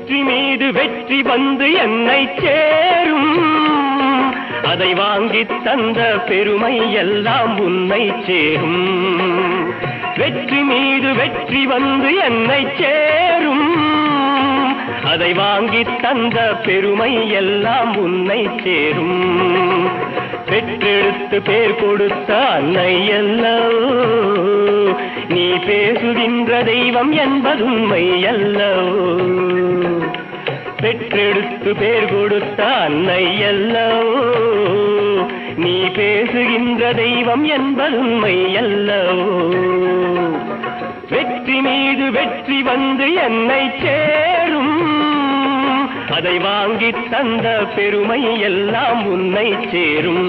வெற்றி மீது வெற்றி வந்து என்னை சேரும், அதை வாங்கி தந்த பெருமை எல்லாம் உன்னை சேரும். வெற்றி மீது வெற்றி வந்து என்னை சேரும், அதை வாங்கி தந்த பெருமை எல்லாம் உன்னை சேரும். பெற்றெடுத்து பேர் கொடுத்த அன்னை அல்லவோ, நீ பேசுகின்ற தெய்வம் என்பதுண்மை அல்லவோ. பெற்றெடுத்து பேர் கொடுத்த அன்னை அல்லவோ, நீ பேசுகின்ற தெய்வம் என்பதுண்மை அல்லவோ. வெற்றி மீது வெற்றி வந்து என்னை சேரும், அதை வாங்கி தந்த பெருமை எல்லாம் உன்னை சேரும்.